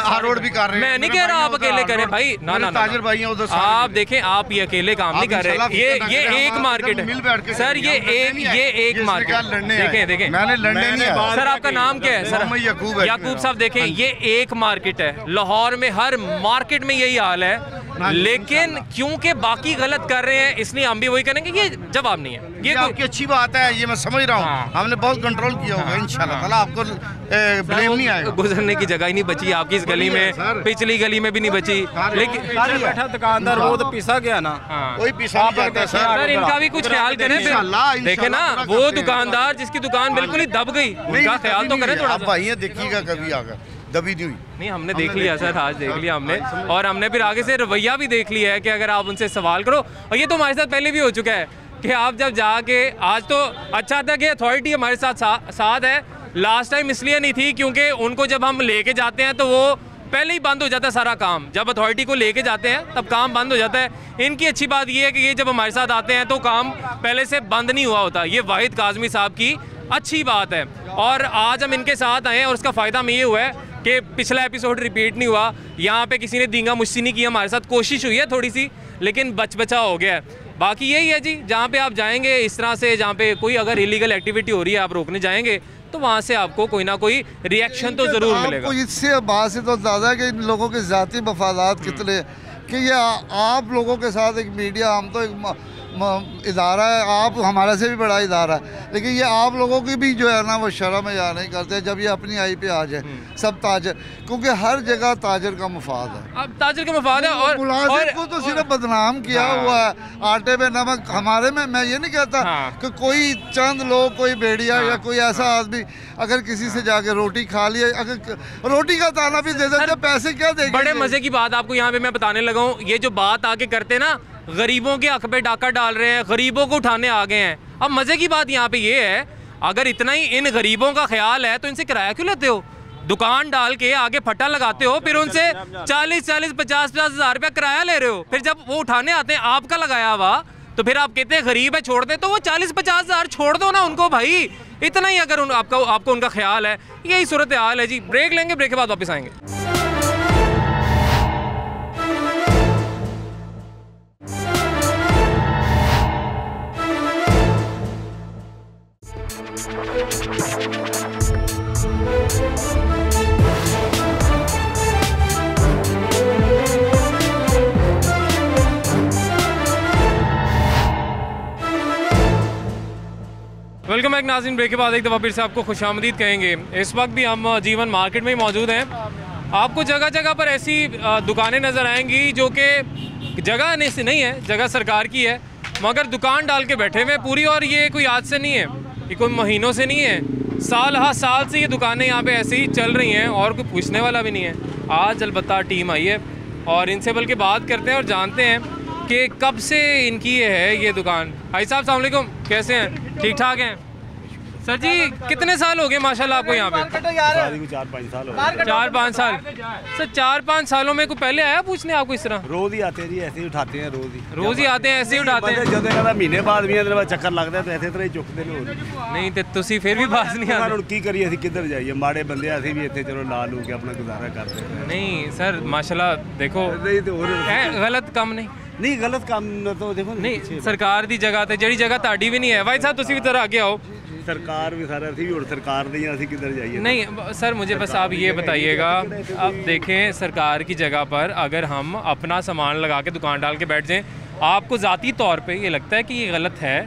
हर रोड भी कर रहे हैं। मैं नहीं कह रहा आप अकेले करें भाई, ना ताजर भाई हैं उधर। आप देखें, आप ये अकेले काम नहीं कर रहे। ये एक मार्केट है सर, ये एक मार्केट। देखें मैंने लड़ने नहीं आया सर। आपका नाम क्या है सर? याकूब साहब। देखें, ये एक मार्केट है, लाहौर में हर मार्केट में यही हाल है। लेकिन क्योंकि बाकी गलत कर रहे हैं इसलिए हम भी वही करेंगे, ये जवाब नहीं है। ये आपकी अच्छी बात है, ये मैं समझ रहा हूँ। हमने बहुत कंट्रोल किया होगा इंशाल्लाह ताला, आपको ब्लेम नहीं आएगा। गुजरने की जगह ही नहीं बची आपकी इस गली में, पिछली गली में भी नहीं बची। लेकिन बैठा दुकानदार वो तो पीसा गया ना, कोई पीसा नहीं जाता सर। इनका भी कुछ ख्याल करें फिर। देखे ना वो दुकानदार जिसकी दुकान बिल्कुल ही दब गई, उनका ख्याल तो करें थोड़ा। भाई देखिएगा कभी आकर दबी नहीं हुई। नहीं, हमने देख लिया सर, आज देख लिया हमने, और हमने फिर आगे से रवैया भी देख लिया है कि अगर आप उनसे सवाल करो, और ये तो हमारे साथ पहले भी हो चुका है कि आप जब जाके, आज तो अच्छा था कि अथॉरिटी हमारे साथ है। लास्ट टाइम इसलिए नहीं थी क्योंकि उनको जब हम लेके जाते हैं तो वो पहले ही बंद हो जाता है सारा काम। जब अथॉरिटी को लेके जाते हैं तब काम बंद हो जाता है। इनकी अच्छी बात ये है कि ये जब हमारे साथ आते हैं तो काम पहले से बंद नहीं हुआ होता। ये वाहिद काज़मी साहब की अच्छी बात है, और आज हम इनके साथ आए हैं और उसका फ़ायदा में ये हुआ है कि पिछला एपिसोड रिपीट नहीं हुआ। यहाँ पे किसी ने दींगा मुश्ती नहीं की, हमारे साथ कोशिश हुई है थोड़ी सी, लेकिन बचा हो गया है। बाकी यही है जी, जहाँ पे आप जाएंगे इस तरह से, जहाँ पे कोई अगर इलीगल एक्टिविटी हो रही है आप रोकने जाएंगे तो वहाँ से आपको कोई ना कोई रिएक्शन तो ज़रूर मिलेगा। इससे बात से तो ज़्यादा कि इन लोगों के ज़ाती मफादात कितने, कि ये आप लोगों के साथ एक मीडिया, हम तो एक इदारा है, आप हमारे से भी बड़ा इदारा है, लेकिन ये आप लोगों की भी जो है ना वो शर्म या नहीं करते जब ये अपनी आई पे आ जाए। सब ताजर, क्योंकि हर जगह ताजर का मफाद है। अब ताजर का मफाद है, और मुलाजिम को तो सिर्फ बदनाम किया हुआ है। आटे में नमक हमारे में, मैं ये नहीं कहता कि कोई चंद लोग, कोई भेड़िया या कोई ऐसा आदमी अगर किसी से जाके रोटी खा लिया, अगर रोटी का ताना भी दे देते, पैसे क्या देंगे? बड़े मजे की बात आपको यहाँ पे मैं बताने लगा हूँ। ये जो बात आके करते ना, गरीबों के हक पे डाका डाल रहे हैं, गरीबों को उठाने आ गए हैं। अब मजे की बात यहाँ पे ये है, अगर इतना ही इन गरीबों का ख्याल है तो इनसे किराया क्यों लेते हो? दुकान डाल के आगे फट्टा लगाते हो, फिर उनसे 40-40, 50-50 हज़ार रुपया किराया ले रहे हो। फिर जब वो उठाने आते हैं आपका लगाया हुआ, तो फिर आप कहते हैं गरीब है छोड़ दे, तो वो 40-50 हज़ार छोड़ दो ना उनको भाई। इतना ही अगर आपको उनका ख्याल है। यही सूरत हाल है जी। ब्रेक लेंगे, ब्रेक के बाद वापस आएंगे। वेलकम बैक नाज़रीन। ब्रेक के बाद एक दफ़ा फिर से आपको खुशामदीद कहेंगे। इस वक्त भी हम जीवन मार्केट में ही मौजूद हैं। आपको जगह जगह पर ऐसी दुकानें नज़र आएंगी जो कि जगह नहीं है, जगह सरकार की है, मगर दुकान डाल के बैठे हुए पूरी। और ये कोई आज से नहीं है, ये कोई महीनों से नहीं है, साल से ये दुकानें यहाँ पे ऐसे ही चल रही हैं और कोई पूछने वाला भी नहीं है। आज अलबत्ता टीम आई है और इनसे बल्कि बात करते हैं और जानते हैं कि कब से इनकी ये दुकान। भाई साहब अस्सलाम वालेकुम, कैसे हैं? ठीक ठाक हैं सर जी? कितने साल हो गए माशाल्लाह आपको यहाँ पे? 4-5 साल हो गए। 4-5 साल सर। 4-5 सालों में कोई पहले आया पूछने आपको इस तरह? रोज ही आते हैं जी, ऐसे ही उठाते हैं, रोज ही आते हैं, ऐसे ही उठाते हैं। जब महीने बाद भी चक्कर लगता है तो ऐसे तरह ही चुकते नहीं तो तुसी फिर भी बात नहीं आते। ਹੁਣ ਕੀ ਕਰੀਏ, ਅਸੀਂ ਕਿੱਧਰ ਜਾਈਏ? ਮਾੜੇ ਬੰਦੇ ਅਸੀਂ ਵੀ ਇੱਥੇ ਚਲੋ ਲਾ ਲੂ ਕੇ ਆਪਣਾ ਗੁਜ਼ਾਰਾ ਕਰਦੇ हैं। नहीं सर माशाल्लाह देखो, गलत काम नहीं गलत काम तो देखो नहीं, सरकार दी जगह ते जेड़ी जगह ताड़ी भी नहीं है। भाई साहब तुसी भी जरा आगे आओ। सरकार भी सारा ਅਸੀਂ ਹੁਣ ਸਰਕਾਰ ਦੀ ਅਸੀਂ किधर जाइए? नहीं सर, मुझे बस आप ये बताइएगा, अब देखें सरकार की जगह पर अगर हम अपना सामान लगा के दुकान डाल के बैठ जाएं, आपको ज़ाती तौर पे ये लगता है कि ये गलत है?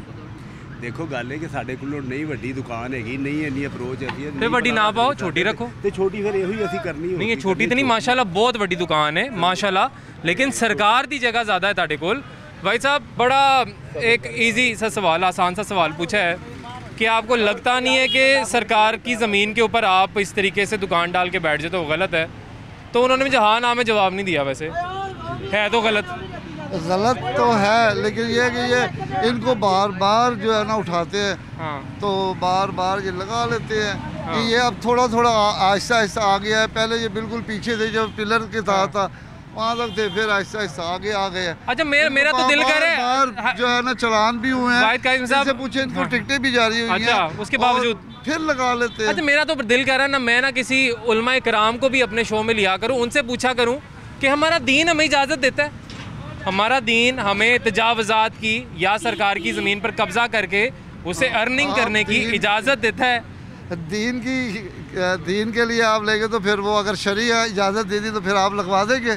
देखो गल है कि साढ़े कोल नहीं वड्डी दुकान हैगी, नहीं इन्नी अप्रोच ऐसी है। फिर वड्डी ना पाओ, छोटी रखो। तो छोटी फिर यही असी करनी नहीं, ये छोटी तो नहीं, माशाल्लाह बहुत वड्डी दुकान है माशाल्लाह, लेकिन सरकार दी जगह ज़्यादा है ताड़े कोल। भाई साहब, बड़ा एक इजी सा सवाल, आसान सा सवाल पूछा है कि आपको लगता नहीं है कि सरकार की ज़मीन के ऊपर आप इस तरीके से दुकान डाल के बैठ जाए तो गलत है? तो उन्होंने मुझे हाँ ना में जवाब नहीं दिया। वैसे है तो गलत तो है, लेकिन ये कि ये इनको बार बार जो है ना उठाते हैं, हाँ। तो बार बार ये लगा लेते हैं कि ये अब थोड़ा थोड़ा आहिस्ता आहिस्ता आ गया है। पहले ये बिल्कुल पीछे थे, जब पिलर के साथ था वहाँ तक थे, फिर आहिस्ता आहिस्ता आगे आ गए। अच्छा, मेरा तो दिल कर रहा है, जो है ना चलान भी हुए हैं, वाहिद कासिम साहब इनसे पूछे, इनको टिकटें भी जारी हुई हैं। अच्छा, उसके बावजूद फिर लगा लेते हैं। अच्छा, मेरा तो दिल कर रहा है ना, मैं ना किसी उलमा इकराम को भी अपने शो में लिया करूँ, उनसे पूछा करूँ कि हमारा दीन हमें इजाज़त देता है, हमारा दीन हमें तजावज़ात की या सरकार की ज़मीन पर कब्ज़ा करके उसे अर्निंग करने की इजाज़त देता है? दीन के लिए आप लेंगे तो फिर वो अगर शरीया इजाज़त दे दी तो फिर आप लगवा देंगे।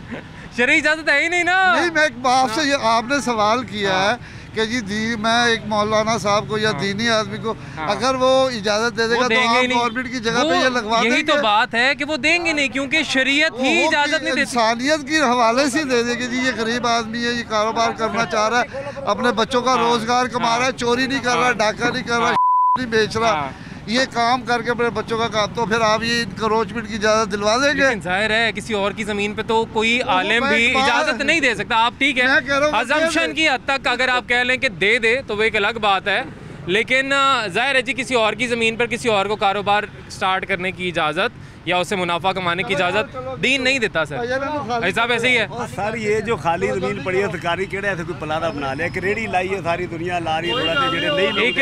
शरीय इजाज़त है ही नहीं ना। नहीं, मैं आपसे ये आपने सवाल किया है कि जी मैं एक मौलाना साहब को या दीनी आदमी को अगर वो इजाज़त दे देगा तो आप गवर्नमेंट की जगह पे ये लगवा देंगे। यही तो बात है कि वो देंगे नहीं, क्योंकि शरीयत ही इजाज़त नहीं देती। इंसानियत की हवाले से दे देंगे जी, ये गरीब आदमी है, ये कारोबार करना चाह रहा है, अपने बच्चों का रोजगार कमा रहा है, चोरी नहीं कर रहा, डाका नहीं कर रहा, नहीं बेच रहा, ये काम करके अपने बच्चों का काम, तो फिर आप ये इंक्रोचमेंट की इजाज़त दिलवा देंगे? लेकिन जाहिर है किसी और की ज़मीन पे तो कोई आलिम भी इजाज़त नहीं दे सकता। आप ठीक है, अजम्पशन की हद तक अगर आप कह लें कि दे दे तो वो एक अलग बात है, लेकिन जाहिर है जी किसी और की ज़मीन पर किसी और को कारोबार स्टार्ट करने की इजाज़त या उससे मुनाफा कमाने की इजाज़त दीन नहीं देता सर। साहब ऐसे ही है सर, ये जो खाली ज़मीन पड़ी है सरकारी केड़ा ऐसे कोई पलादा बना लिया, एक रेड़ी लाई है, सारी दुनिया ला रही है, थोड़ा जेड़े नहीं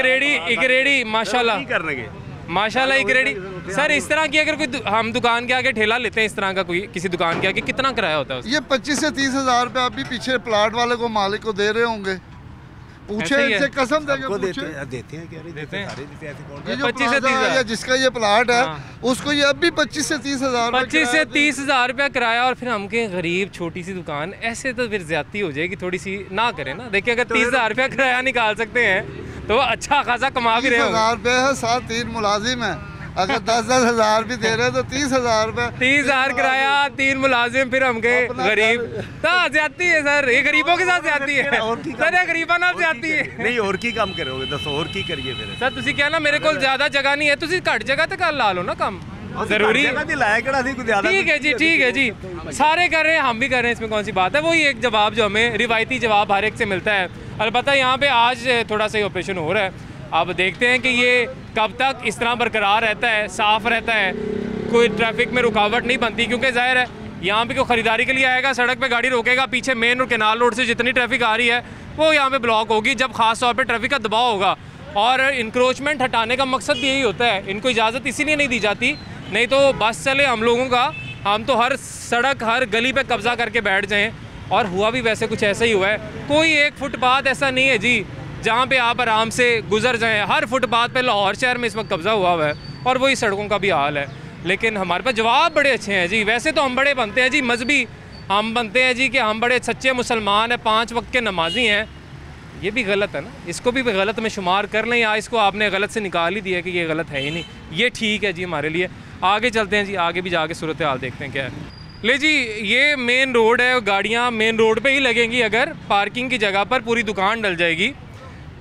एक रेड़ी माशाल्लाह करने माशाल्लाह एक रेडी। सर इस तरह की अगर कोई हम दुकान के आगे ठेला लेते हैं इस तरह का, कोई किसी दुकान के आगे कितना किराया होता है? ये 25 से 30 हज़ार रुपये आप भी पीछे प्लाट वाले को, मालिक को दे रहे होंगे, पूछे इनसे, कसम देते हैं क्या? देते हैं 25 से 30 हज़ार, जिसका ये प्लाट है उसको ये अब भी 25 से 30 हज़ार 25 से 30 हज़ार रुपया किराया, और फिर हमके गरीब छोटी सी दुकान, ऐसे तो फिर ज्यादती हो जाएगी, थोड़ी सी ना करें ना। देखिए अगर 30 हज़ार रुपया किराया निकाल सकते हैं तो अच्छा खासा कमा भी रहे हो। 30 हज़ार रुपये है, 7-3 मुलाजिम है, अगर 10-10 हज़ार भी दे रहे हैं तो 30 हज़ार रुपये, 30 हज़ार किराया, 3 मुलाजिम, फिर हमके गरीब, तो ज्यादती है सर, ये गरीबों के साथ ज्यादती है सर, ये गरीबा ना ज्यादती है। नहीं और की काम करोगे, दसो और की करिए फिर सर। तुसी क्या ना, मेरे को ज्यादा जगह नहीं है, तुसी घट जगह तक ला लो ना काम, जरूरी ठीक है जी, ठीक है जी, सारे कर रहे हैं, हम भी कर रहे हैं, इसमें कौन सी बात है। वही एक जवाब जो हमें रिवायती जवाब हर एक से मिलता है। अलबत्ता यहाँ पे आज थोड़ा सा ऑपरेशन हो रहा है, अब देखते हैं कि ये कब तक इस तरह बरकरार रहता है, साफ़ रहता है, कोई ट्रैफिक में रुकावट नहीं बनती, क्योंकि जाहिर है यहाँ पे कोई ख़रीदारी के लिए आएगा, सड़क पे गाड़ी रोकेगा, पीछे मेन और कैनाल रोड से जितनी ट्रैफिक आ रही है वो यहाँ पे ब्लॉक होगी, जब ख़ास तौर पे ट्रैफिक का दबाव होगा। और इंक्रोचमेंट हटाने का मकसद भी यही होता है, इनको इजाज़त इसीलिए नहीं दी जाती, नहीं तो बस चले हम लोगों का, हम तो हर सड़क हर गली पे कब्ज़ा करके बैठ जाएं। और हुआ भी वैसे कुछ ऐसा ही हुआ है, कोई एक फुटपाथ ऐसा नहीं है जी जहाँ पे आप आराम से गुजर जाएं, हर फुटपाथ पे लाहौर शहर में इस वक्त कब्ज़ा हुआ है, और वही सड़कों का भी हाल है। लेकिन हमारे पास जवाब बड़े अच्छे हैं जी, वैसे तो हम बड़े बनते हैं जी मजहबी, हम बनते हैं जी कि हम बड़े सच्चे मुसलमान हैं, 5 वक्त के नमाजी हैं, ये भी गलत है ना, इसको भी गलत में शुमार कर लें, या इसको आपने गलत से निकाल ही दिया कि ये गलत है ही नहीं, ये ठीक है जी हमारे लिए। आगे चलते हैं जी, आगे भी जाके सूरत हाल देखते हैं क्या है। ले जी, ये मेन रोड है, गाड़ियाँ मेन रोड पे ही लगेंगी, अगर पार्किंग की जगह पर पूरी दुकान डल जाएगी।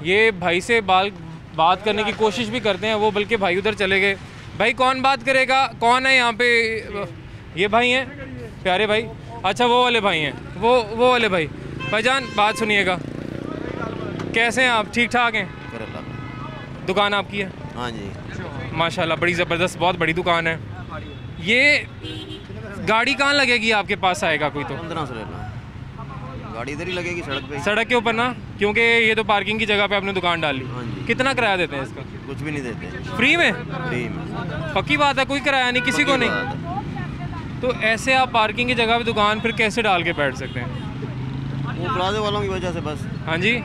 ये भाई से बात करने की कोशिश भी करते हैं वो, बल्कि भाई उधर चले गए। भाई कौन बात करेगा, कौन है यहाँ पे? ये भाई हैं प्यारे भाई, अच्छा वो वाले भाई हैं, वो वाले भाई। भाईजान बात सुनिएगा, कैसे हैं आप? ठीक ठाक हैं? दुकान आपकी है? हाँ जी माशाल्लाह, बड़ी ज़बरदस्त, बहुत बड़ी दुकान है। ये गाड़ी कहाँ लगेगी, आपके पास आएगा कोई तो? 15 से लेना, गाड़ी इधर ही लगेगी सड़क पे, सड़क के ऊपर ना, क्योंकि ये तो पार्किंग की जगह पे आपने दुकान डाल ली। हाँ जी। कितना किराया देते हैं इसका? कुछ भी नहीं देते, फ्री में? फ्री में, पक्की बात है, कोई किराया नहीं, किसी को नहीं। तो ऐसे आप पार्किंग की जगह पे दुकान फिर कैसे डाल के बैठ सकते हैं? वो प्लाजे वालों की वजह से बस। हाँ जी,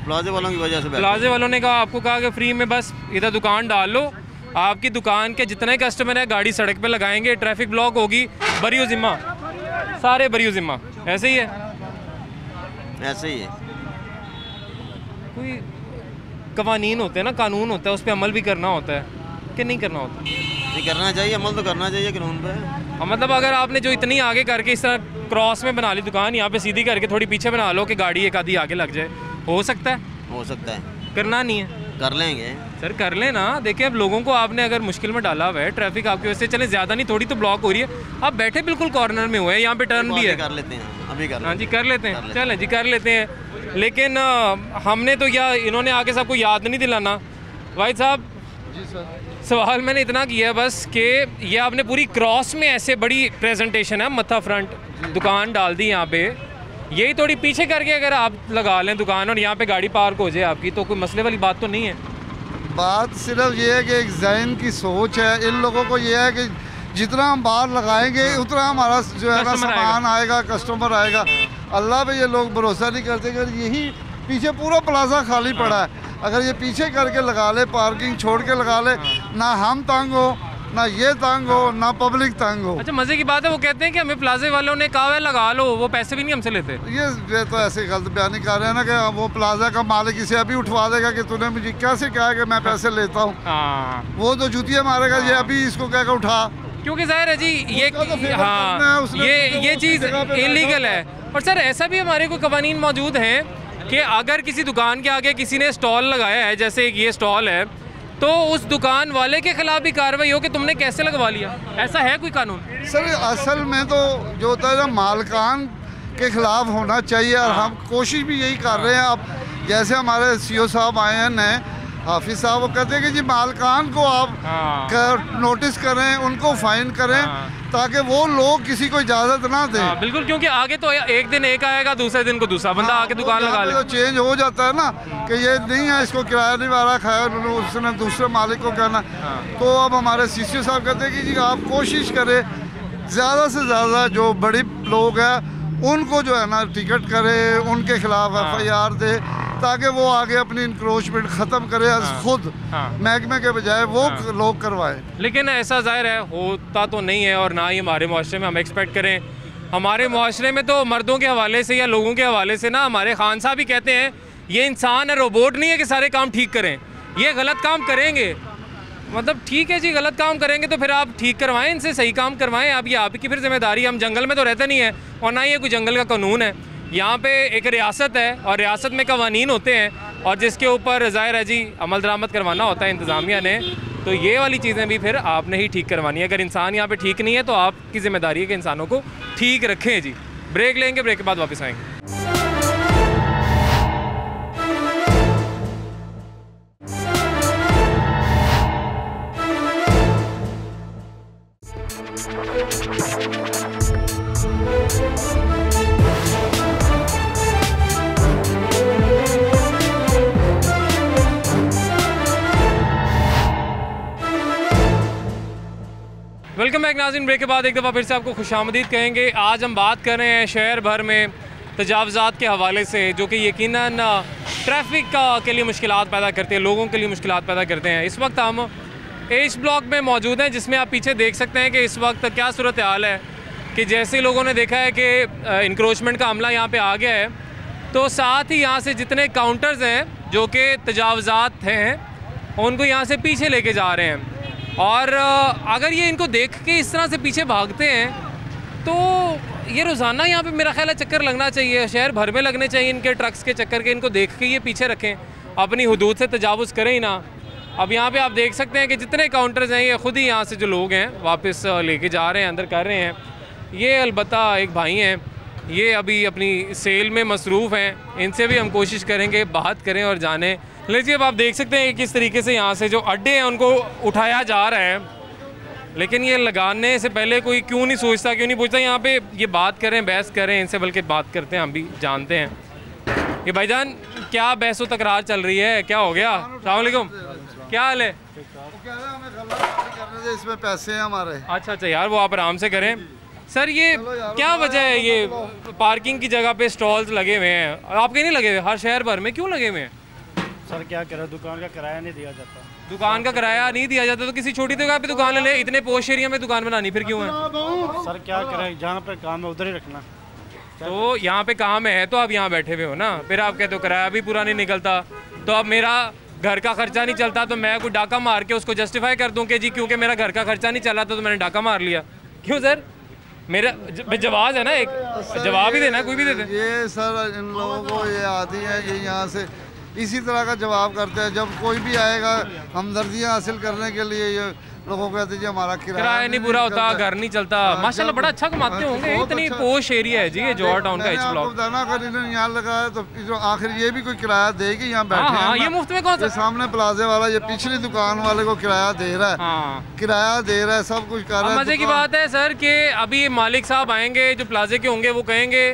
प्लाजे वालों की वजह से। प्लाजे वालों ने कहा, आपको कहा कि फ्री में बस इधर दुकान डाल लो, आपकी दुकान के जितने कस्टमर हैं गाड़ी सड़क पे लगाएंगे, ट्रैफिक ब्लॉक होगी, बरियो जिम्मा, सारे बरियो जिम्मा। ऐसे ही है, ऐसे ही है। कोई कवानीन होते हैं ना, कानून होता है, उस पर अमल भी करना होता है कि नहीं करना होता? नहीं करना चाहिए, अमल तो करना चाहिए कानून पे। मतलब अगर आपने जो इतनी आगे करके इस तरह क्रॉस में बना ली दुकान, यहाँ पे सीधी करके थोड़ी पीछे बना लो कि गाड़ी एक आधी आगे लग जाए, हो सकता है? हो सकता है, करना नहीं है, कर लेंगे सर कर लेना। देखिए अब लोगों को आपने अगर मुश्किल में डाला हुआ है, ट्रैफिक आपकी वजह से चले ज़्यादा नहीं थोड़ी तो ब्लॉक हो रही है, आप बैठे बिल्कुल कॉर्नर में हुए हैं, यहाँ पे टर्न भी है, कर लेते हैं, अभी कर हाँ जी कर लेते हैं, चलें जी कर लेते हैं। लेकिन हमने तो क्या, इन्होंने आके सबको याद नहीं दिलाना। भाई साहब सवाल मैंने इतना किया है बस कि ये आपने पूरी क्रॉस में ऐसे बड़ी प्रेजेंटेशन है, मत्था फ्रंट दुकान डाल दी यहाँ पे, यही थोड़ी पीछे करके अगर आप लगा लें दुकान और यहाँ पे गाड़ी पार्क हो जाए आपकी, तो कोई मसले वाली बात तो नहीं है। बात सिर्फ ये है कि एक जहन की सोच है, इन लोगों को ये है कि जितना हम बाहर लगाएंगे उतना हमारा जो है ना सामान आएगा, कस्टमर आएगा। अल्लाह पे ये लोग भरोसा नहीं करते कि यही पीछे पूरा प्लाजा खाली पड़ा है, अगर ये पीछे करके लगा ले, पार्किंग छोड़ के लगा ले, ना हम तंग हो, ना ये तंग हो, ना पब्लिक तंग हो। अच्छा मज़े की बात है, वो कहते हैं कि हमें प्लाजे वालों ने कहा है लगा लो, वो पैसे भी नहीं हमसे लेते। ये तो ऐसे गलत बयानी कर रहे हैं ना कि वो प्लाजा का मालिक इसे अभी उठवा देगा कि तूने मुझे कैसे कहा कि मैं पैसे लेता हूँ, वो तो जूतियाँ मारेगा, ये अभी इसको कहकर उठा, क्योंकि जाहिर है जी ये हाँ ये चीज़ इलीगल है। और सर ऐसा भी हमारे कोई कवानीन मौजूद हैं कि अगर किसी दुकान के आगे किसी ने स्टॉल लगाया है, जैसे ये स्टॉल है, तो उस दुकान वाले के खिलाफ भी कार्रवाई हो कि तुमने कैसे लगवा लिया, ऐसा है कोई कानून? सर असल में तो जो होता है ना मालकान के खिलाफ होना चाहिए, और हम कोशिश भी यही कर रहे हैं। अब जैसे हमारे सीओ साहब आए हैं नए, हाफिज साहब, वो कहते हैं कि जी मालकान को आप नोटिस करें, उनको फाइन करें, ताकि वो लोग किसी को इजाज़त ना दें। बिल्कुल, क्योंकि आगे तो एक दिन एक आएगा, दूसरे दिन को दूसरा बंदा आके दुकान लगा ले, तो चेंज हो जाता है ना कि ये नहीं है, इसको किराया नहीं मारा खाया, उसने दूसरे मालिक को कहना। तो अब हमारे सीसीओ साहब कहते हैं कि जी आप कोशिश करें ज़्यादा से ज़्यादा जो बड़े लोग हैं उनको जो है ना टिकट करे, उनके खिलाफ FIR दे, ताकि वो आगे अपनी इंक्रोचमेंट ख़त्म करे, खुद महकमे के बजाय वो लोग करवाए। लेकिन ऐसा जाहिर है होता तो नहीं है, और ना ही हमारे मुआशरे में हम एक्सपेक्ट करें। हमारे मुआशरे में तो मर्दों के हवाले से या लोगों के हवाले से ना, हमारे खान साहब भी कहते हैं ये इंसान है, रोबोट नहीं है कि सारे काम ठीक करें, ये गलत काम करेंगे। मतलब ठीक है जी, गलत काम करेंगे तो फिर आप ठीक करवाएं, इनसे सही काम करवाएं। अब ये आपकी फिर जिम्मेदारी, हम जंगल में तो रहते नहीं है, और ना ही कोई जंगल का कानून है। यहाँ पे एक रियासत है और रियासत में कवानीन होते हैं, और जिसके ऊपर ज़ाहिर है जी अमल दरामद करवाना होता है इंतज़ामिया ने, तो ये वाली चीज़ें भी फिर आपने ही ठीक करवानी है। अगर इंसान यहाँ पे ठीक नहीं है तो आपकी ज़िम्मेदारी है कि इंसानों को ठीक रखें जी। ब्रेक लेंगे, ब्रेक के बाद वापस आएँगे। वेलकम बैक नाज़रीन, ब्रेक के बाद एक दफ़ा फिर से आपको खुशामदीद कहेंगे। आज हम बात कर रहे हैं शहर भर में तजावज़ात के हवाले से, जो कि यकीनन ट्रैफिक के लिए मुश्किलात पैदा करते हैं, लोगों के लिए मुश्किलात पैदा करते हैं। इस वक्त हम एच ब्लॉक में मौजूद हैं, जिसमें आप पीछे देख सकते हैं कि इस वक्त क्या सूरत हाल है कि जैसे लोगों ने देखा है कि इंक्रोचमेंट का अमला यहाँ पर आ गया है, तो साथ ही यहाँ से जितने काउंटर्स हैं जो कि तजावज़ात हैं उनको यहाँ से पीछे लेके जा रहे हैं। और अगर ये इनको देख के इस तरह से पीछे भागते हैं तो ये रोज़ाना यहाँ पे मेरा ख्याल है चक्कर लगना चाहिए, शहर भर में लगने चाहिए इनके ट्रक्स के चक्कर के। इनको देख के ये पीछे रखें, अपनी हुदूद से तजावुज़ करें ही ना। अब यहाँ पे आप देख सकते हैं कि जितने काउंटर्स हैं ये ख़ुद ही यहाँ से जो लोग हैं वापस लेके जा रहे हैं, अंदर कर रहे हैं। ये अलबत्ता एक भाई हैं, ये अभी अपनी सेल में मसरूफ़ हैं, इनसे भी हम कोशिश करेंगे बात करें और जानें। लेकिन अब आप देख सकते हैं कि किस तरीके से यहाँ से जो अड्डे हैं उनको उठाया जा रहा है, लेकिन ये लगाने से पहले कोई क्यों नहीं सोचता, क्यों नहीं पूछता यहाँ पे ये बात करें, बहस करें इनसे, बल्कि बात करते हैं, हम भी जानते हैं। ये भाईजान क्या बहस व तकरार चल रही है, क्या हो गया? अस्सलाम वालेकुम, क्या हाल है? इसमें पैसे हैं हमारे। अच्छा यार, वो आप आराम से करें। सर ये क्या वजह है, ये पार्किंग की जगह पे स्टॉल्स लगे हुए हैं, आपके नहीं लगे हुए? हर शहर भर में क्यों लगे हुए हैं? सर क्या करें, दुकान का किराया नहीं दिया जाता। दुकान का किराया नहीं दिया जाता तो किसी छोटी जगह पे दुकान ले ले, इतने पोश एरिया में दुकान बनानी फिर क्यों है? सर क्या करें, जहाँ पे काम है उधर ही रखना। तो यहाँ पे काम है तो आप यहाँ बैठे हुए हो ना, फिर आप कहते हो किराया भी पूरा नहीं निकलता, तो अब मेरा घर का खर्चा नहीं चलता तो मैं कोई डाका मार के उसको जस्टिफाई कर दूँ कि जी क्योंकि मेरा घर का खर्चा नहीं चला था तो मैंने डाका मार लिया। क्यों सर? मेरा जवाब है ना, एक जवाब ही देना, कोई भी दे दे। ये सर इन लोगों को ये आती है, ये यहाँ से इसी तरह का जवाब करते हैं। जब कोई भी आएगा हमदर्दियाँ हासिल करने के लिए ये लोगों को कहते जी हमारा किराया नहीं पूरा होता, घर नहीं चलता। माशाल्लाह बड़ा अच्छा कमाते होंगे, इतनी पोश एरिया है जी ये जौहर टाउन का एच ब्लॉक। बताना अगर इन्होंने यहाँ लगाया तो जो आखिर ये भी कोई किराया देगी यहाँ बैठे हैं। हाँ, ये मुफ्त में कौन सा? सामने प्लाजे वाला ये पिछली दुकान वाले को किराया दे रहा है। किराया दे रहा है, सब कुछ कर रहा है। मजे की बात है सर कि अभी मालिक साहब आएंगे जो प्लाजे के होंगे, वो कहेंगे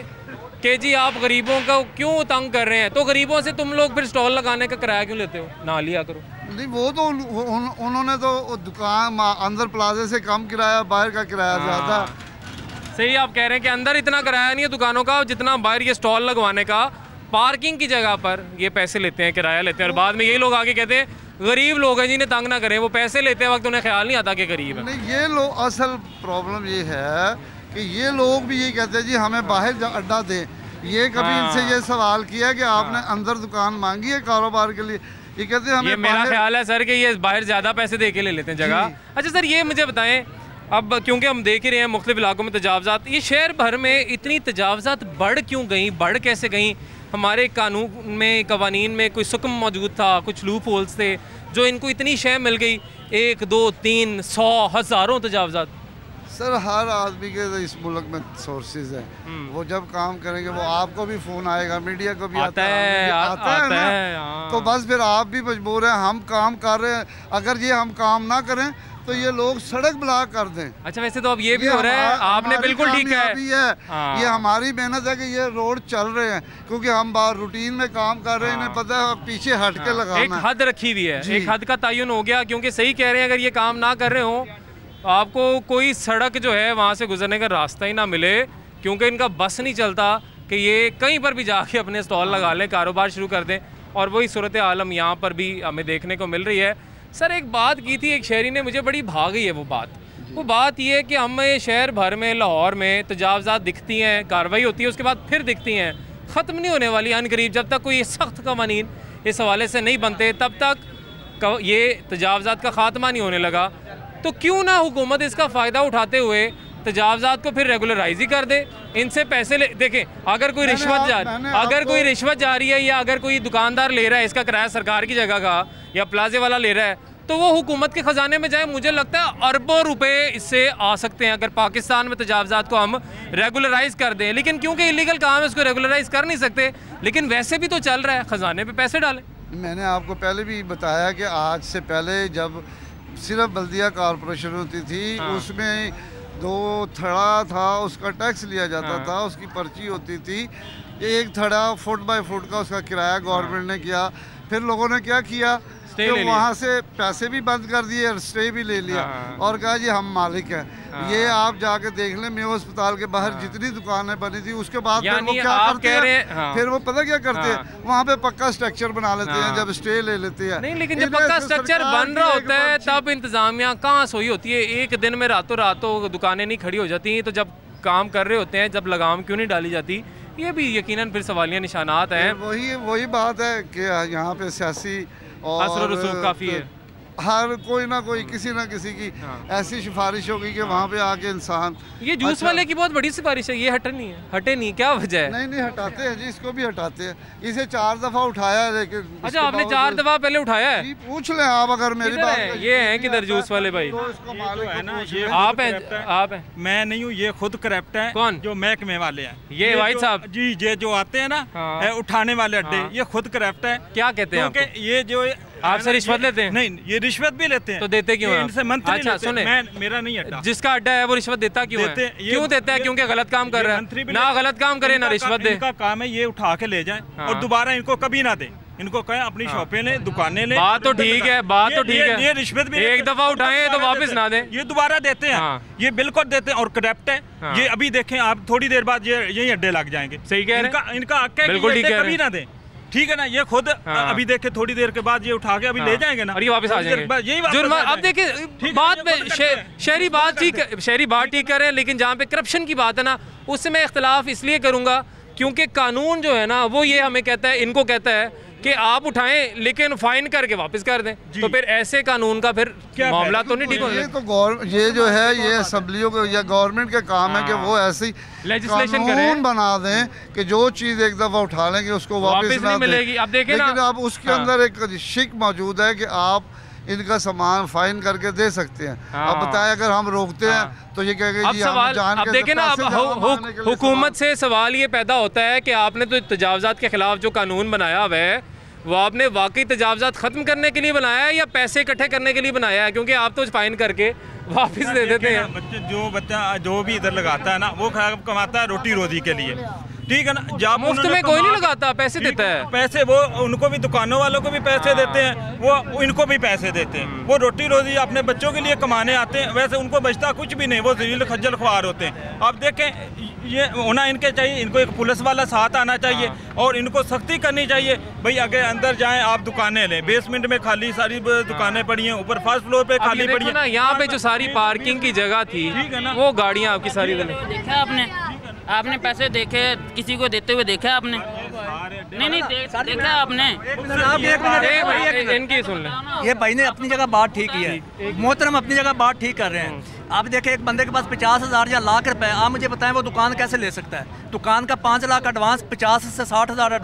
कि जी आप गरीबों को क्यों तंग कर रहे हैं, तो गरीबों से तुम लोग फिर स्टॉल लगाने का किराया क्यों लेते हो, ना लिया करो। नहीं वो तो उन्होंने तो दुकान अंदर प्लाजे से कम किराया, बाहर का किराया ज़्यादा। सही आप कह रहे हैं कि अंदर इतना किराया नहीं है दुकानों का जितना बाहर ये स्टॉल लगवाने का, पार्किंग की जगह पर ये पैसे लेते हैं, किराया लेते हैं। और बाद में यही लोग आके कहते हैं गरीब लोग हैं जिन्हें तंग ना करें, वो पैसे लेते हैं वक्त उन्हें ख्याल नहीं आता कि गरीब है। नहीं ये लोग, असल प्रॉब्लम ये है कि ये लोग भी यही कहते हैं जी हमें बाहर अड्डा दें। ये कभी इनसे ये सवाल किया कि आपने अंदर दुकान मांगी है कारोबार के लिए, ये कहते हैं हमें। ये मेरा ख्याल है सर कि ये बाहर ज़्यादा पैसे दे के ले लेते हैं जगह। अच्छा सर ये मुझे बताएं, अब क्योंकि हम देख ही रहे हैं मुख्तलिफ इलाकों में तजावज़ात, ये शहर भर में इतनी तजावज़ात बढ़ क्यों गई, बढ़ कैसे गई? हमारे कानून में, कवानीन में कोई सुकम मौजूद था, कुछ लूप होल्स थे जो इनको इतनी शय मिल गई, 1 2 3 100 हज़ारों तजावज़ात। सर हर आदमी के इस मुल्क में सोर्सेज हैं, वो जब काम करेंगे वो आपको भी फ़ोन आएगा, मीडिया को भी आता है ना। तो बस फिर आप भी मजबूर हैं, हम काम कर रहे हैं, अगर ये हम काम ना करें तो ये लोग सड़क ब्लॉक कर दें। अच्छा वैसे तो अब ये भी हो रहा है, आपने बिल्कुल ठीक है, ये हमारी मेहनत है कि ये रोड चल रहे हैं, क्योंकि हम बाहर रूटीन में काम कर रहे हैं, इन्हें पता है पीछे हट के लगाना। एक हद रखी हुई है, एक हद का तयन हो गया, क्योंकि सही कह रहे हैं अगर ये काम ना कर रहे हो आपको कोई सड़क जो है वहाँ से गुजरने का रास्ता ही ना मिले, क्योंकि इनका बस नहीं चलता कि ये कहीं पर भी जाके अपने स्टॉल लगा लें, कारोबार शुरू कर दें। और वही सूरत आलम यहाँ पर भी हमें देखने को मिल रही है। सर एक बात की थी एक शहरी ने, मुझे बड़ी भा गई है वो बात ये है कि हमें शहर भर में, लाहौर में तजावज़ात दिखती हैं, कार्रवाई होती है, उसके बाद फिर दिखती हैं, ख़त्म नहीं होने वाली अनकरीब। जब तक कोई सख्त कवानीन इस हवाले से नहीं बनते तब तक ये तजावज़ात का ख़ात्मा नहीं होने लगा। तो क्यों ना हुकूमत इसका फ़ायदा उठाते हुए तजावज़ात को फिर रेगुलराइज ही कर दे, इनसे पैसे ले। देखें अगर कोई रिश्वत जा रही है या अगर कोई दुकानदार ले रहा है इसका किराया सरकार की जगह का या प्लाजे वाला ले रहा है, तो वो हुकूमत के ख़जाने में जाए। मुझे लगता है अरबों रुपए इससे आ सकते हैं अगर पाकिस्तान में तजावज़ात को हम रेगुलराइज कर दें। लेकिन क्योंकि इलीगल काम है उसको रेगुलराइज कर नहीं सकते, लेकिन वैसे भी तो चल रहा है, ख़जाने पर पैसे डालें। मैंने आपको पहले भी बताया कि आज से पहले जब सिर्फ बल्दिया कॉरपोरेशन होती थी, उसमें 2 थड़ा था, उसका टैक्स लिया जाता था, उसकी पर्ची होती थी, 1 थड़ा फुट बाय फुट का उसका किराया गवर्नमेंट ने किया। फिर लोगों ने क्या किया कि वहाँ से पैसे भी बंद कर दिए और स्टे भी ले लिया और कहा जी हम मालिक हैं। ये आप जाके देख लें, मेयो अस्पताल के बाहर जितनी दुकानें बनी थी उसके बाद फिर वो क्या करते हैं, फिर वो पता क्या करते हैं, वहाँ पे पक्का स्ट्रक्चर बना लेते हैं जब स्टे ले लेते हैं। नहीं लेकिन जब पक्का स्ट्रक्चर बन रहा होता है तब इंतजामिया कहाँ सोई होती है, एक दिन में रातों रातों दुकानें नहीं खड़ी हो जाती। तो जब काम कर रहे होते हैं जब लगाम क्यों नहीं डाली जाती, ये भी यकीनन फिर सवालिया निशानात हैं। वही बात है कि यहाँ पे सियासी और रसूख काफ़ी है, हर कोई ना कोई किसी ना किसी की ऐसी सिफारिश होगी कि वहाँ पे आके इंसान। ये जूस वाले की बहुत बड़ी सिफारिश है, ये हटे नहीं, क्या वजह है? नहीं हटाते हैं जी, इसको भी हटाते हैं, इसे 4 दफ़ा उठाया है लेकिन। अच्छा आपने 4 दफ़ा पहले उठाया है? पूछ लें आप अगर मेरी बात। ये है किधर जूस वाले भाई? आप हैं? मैं नहीं हूँ, ये खुद करप्ट है। कौन? जो महकमे वाले हैं, ये वाहिद साहब जी, ये जो आते हैं ना उठाने वाले अड्डे, ये खुद करप्ट है। क्या कहते हैं? क्योंकि ये जो आपसे रिश्वत लेते हैं? नहीं, ये रिश्वत भी लेते हैं। तो देते क्यों हैं? इनसे मंथली अच्छा सुने, मेरा नहीं अड्डा, जिसका अड्डा है वो रिश्वत देता क्यों है? क्यों देता है? क्योंकि गलत काम कर रहा है ना, गलत काम करे ना रिश्वत दे। इनका काम है ये उठा के ले जाएं और दोबारा इनको कभी ना दें, इनको कहें अपनी शॉपें लें, दुकानें लें। बात तो ठीक है, बात तो ठीक है, ये रिश्वत भी एक दफा उठाएं तो वापस ना दें, ये दोबारा देते हैं, ये बिल्कुल देते हैं और करप्ट है। ये अभी देखें आप, थोड़ी देर बाद ये यही अड्डे लग जाएंगे। सही कह रहे हैं, इनका हक है कि कभी ना दें, ठीक है ना। ये खुद अभी देखे थोड़ी देर के बाद ये उठा के अभी ले जाएंगे ना, और ये वापस आ जाएंगे। यही अब देखिए बात में शहरी बात ठीक कर रहे हैं, लेकिन जहाँ पे करप्शन की बात है ना, उससे मैं इख्तिलाफ इसलिए करूँगा क्योंकि कानून जो है ना वो ये हमें कहता है, इनको कहता है कि आप उठाएं लेकिन फाइन करके वापस कर दें, तो फिर ऐसे कानून का फिर मामला तो नहीं ठीक होगा। ये तो ये जो है ये असम्बलियों को या गवर्नमेंट का काम है कि वो ऐसी लेजिस्लेशन कानून बना दें कि जो चीज़ एक दफ़ा उठा लेंगे उसको वापस ना मिलेगी। अब देखें ना, लेकिन अब उसके अंदर एक शिक मौजूद है कि आप इनका सामान फाइन करके दे सकते हैं। अब बताएं अगर हम रोकते हैं तो ये कहेंगे जी हम जान के, अब देखें ना, अब हुकूमत से सवाल ये पैदा होता है कि आपने तो तजावज़ात के खिलाफ जो कानून बनाया हुआ है वो आपने वाकई तजावज़ात ख़त्म करने के लिए बनाया है या पैसे इकट्ठे करने के लिए बनाया है? क्योंकि आप तो फाइन करके वापस दे देते हैं। बच्चा जो भी इधर लगाता है ना वो कमाता है रोटी रोजी के लिए, ठीक है ना। जब मुफ्त में कोई नहीं लगाता, पैसे देता है। पैसे वो उनको भी, दुकानों वालों को भी पैसे देते हैं, वो इनको भी पैसे देते हैं। वो रोटी रोजी अपने बच्चों के लिए कमाने आते हैं, वैसे उनको बचता कुछ भी नहीं, वो जलील खज्जल ख्वार होते हैं। अब देखें ये होना इनके चाहिए, इनको एक पुलिस वाला साथ आना चाहिए और इनको सख्ती करनी चाहिए। भाई अगर अंदर जाएं आप दुकानें लें, बेसमेंट में खाली सारी दुकानें पड़ी हैं, ऊपर फर्स्ट फ्लोर पे खाली पड़ी हैं। यहाँ पे जो सारी पार्किंग की जगह थी वो गाड़ियाँ आपकी सारी देखा आपने पैसे देखे किसी को देते हुए देखा आपने? नहीं देखा आपने? इनकी सुन लें। ये भाई ने अपनी जगह बात ठीक की है, मोहतरम अपनी जगह बात ठीक कर रहे हैं। आप देखें एक बंदे के पास 50,000 या लाख रुपए, आप मुझे बताएं वो दुकान कैसे ले सकता है? दुकान का 5 लाख एडवांस, 50 से 60,000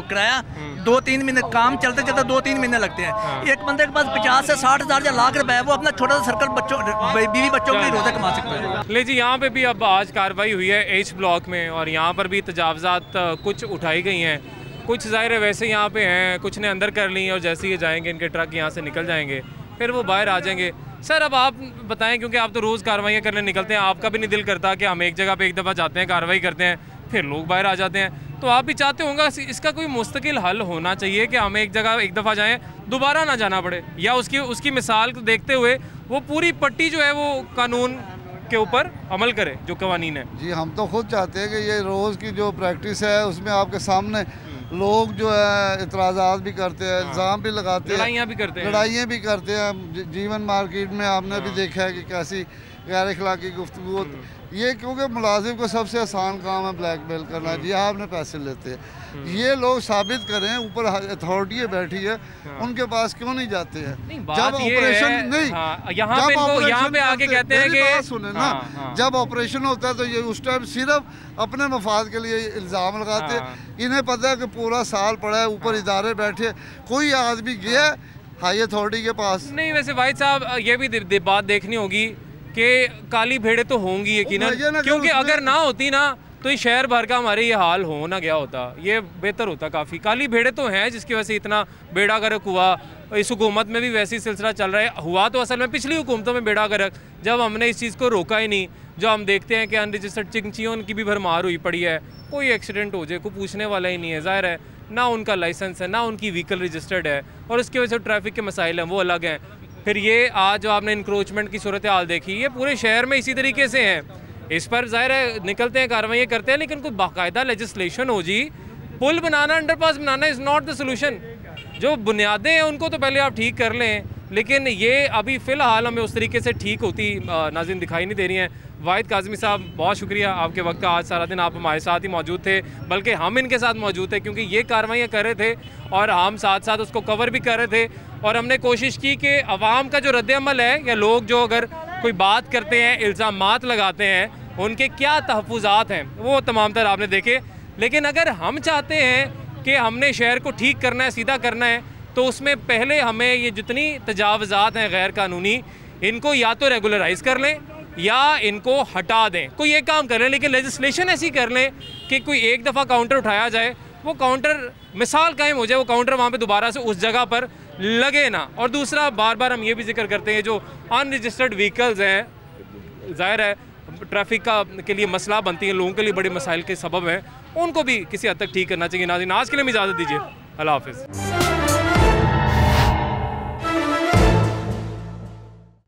किराया, 2-3 महीने काम चलते चलते 2-3 महीने लगते हैं। एक बंदे के पास 50 से 60,000 या लाख रुपए है, वो अपना छोटा सा सर्कल बच्चों बीवी बच्चों के लिए रोज़ा कमा सकता है। ले जी, यहाँ पे भी अब आज कार्रवाई हुई है H ब्लॉक में और यहाँ पर भी तजावज़ात कुछ उठाई गई हैं, कुछ ज़ाहिर है वैसे यहाँ पे हैं, कुछ ने अंदर कर ली और जैसे ही जाएंगे इनके ट्रक यहाँ से निकल जाएंगे, फिर वो बाहर आ जाएंगे। सर अब आप बताएं, क्योंकि आप तो रोज़ कार्रवाइयाँ करने निकलते हैं, आपका भी नहीं दिल करता कि हम एक जगह पे एक दफ़ा जाते हैं, कार्रवाई करते हैं, फिर लोग बाहर आ जाते हैं, तो आप भी चाहते होंगे इसका कोई मुस्तकिल हल होना चाहिए कि हमें एक जगह एक दफ़ा जाएँ, दोबारा ना जाना पड़े, या उसकी मिसाल को देखते हुए वो पूरी पट्टी जो है वो कानून के ऊपर अमल करे जो कवानीन है। जी हम तो खुद चाहते हैं कि ये रोज़ की जो प्रैक्टिस है उसमें आपके सामने लोग जो है इतराज़ात भी करते हैं, इल्ज़ाम भी लगाते हैं, लड़ाइयाँ भी करते हैं, लड़ाइयाँ भी करते हैं। जीवन मार्केट में आपने भी देखा है कि कैसी गैर अखलाकी गुफ्तगू। ये क्योंकि मुलाजिम को सबसे आसान काम है ब्लैकमेल करना, जी आपने पैसे लेते हैं। ये लोग साबित करें, ऊपर अथॉरिटी बैठी है, उनके पास क्यों नहीं जाते हैं? जब ऑपरेशन यहाँ पे आके कहते हैं कि सुने ना, जब ऑपरेशन होता है तो ये उस टाइम सिर्फ अपने मफाद के लिए इल्ज़ाम लगाते हैं। इन्हें पता है कि पूरा साल पड़ा है, ऊपर इदारे बैठे, कोई आदमी गया हाई अथॉरिटी के पास नहीं। वैसे वाहिद साहब ये भी बात देखनी होगी कि काली भेड़ें तो होंगी यकीनन, क्योंकि अगर ना होती ना तो ये शहर भर का हमारे ये हाल हो ना गया होता, ये बेहतर होता काफ़ी। काली भेड़ें तो हैं जिसकी वजह से इतना बेड़ा गर्क हुआ, इस हुकूमत में भी वैसी सिलसिला चल रहा है। हुआ तो असल में पिछली हुकूमतों में बेड़ा गर्क, जब हमने इस चीज़ को रोका ही नहीं। जो हम देखते हैं कि अनरजिस्टर्ड चिंचियों की भी भरमार हुई पड़ी है, कोई एक्सीडेंट हो जाए कोई पूछने वाला ही नहीं है, ज़ाहिर है ना उनका लाइसेंस है ना उनकी व्हीकल रजिस्टर्ड है, और उसकी वजह से ट्रैफिक के मसाइल हैं वो अलग हैं। फिर ये आज जो आपने इंक्रोचमेंट की सूरत हाल देखी, ये पूरे शहर में इसी तरीके से हैं। इस पर ज़ाहिर है निकलते हैं, कार्रवाई करते हैं, लेकिन कोई बाकायदा लेजिस्लेशन हो जी। पुल बनाना, अंडरपास बनाना इज़ नॉट द सोल्यूशन। जो बुनियादें हैं उनको तो पहले आप ठीक कर लें, लेकिन ये अभी फ़िलहाल हमें उस तरीके से ठीक होती नाज़रीन दिखाई नहीं दे रही हैं। वाहिद काज़मी साहब बहुत शुक्रिया आपके वक्त का, आज सारा दिन आप हमारे साथ ही मौजूद थे, बल्कि हम इनके साथ मौजूद थे क्योंकि ये कार्रवाइयाँ कर रहे थे और हम साथ साथ उसको कवर भी कर रहे थे। और हमने कोशिश की कि अवाम का जो रद्द-ए-अमल है या लोग जो अगर कोई बात करते हैं, इल्ज़ामात लगाते हैं, उनके क्या तहफ़्फ़ुज़ात हैं वो तमाम तर आपने देखे। लेकिन अगर हम चाहते हैं कि हमने शहर को ठीक करना है, सीधा करना है, तो उसमें पहले हमें ये जितनी तजावज़ात हैं गैर कानूनी, इनको या तो रेगुलराइज़ कर लें या इनको हटा दें, कोई एक काम कर लें। लेकिन लेजिस्लेशन ऐसी कर लें कि कोई एक दफ़ा काउंटर उठाया जाए, वो काउंटर मिसाल कायम हो जाए, वो काउंटर वहाँ पे दोबारा से उस जगह पर लगे ना। और दूसरा, बार बार हम ये भी जिक्र करते हैं जो अनरजिस्टर्ड व्हीकल्स हैं, ज़ाहिर है ट्रैफिक का के लिए मसला बनती है, लोगों के लिए बड़े मसाइल के सबब हैं, उनको भी किसी हद तक ठीक करना चाहिए। नाज़रीन आज के लिए इजाज़त दीजिए, अल्लाह हाफ़िज़।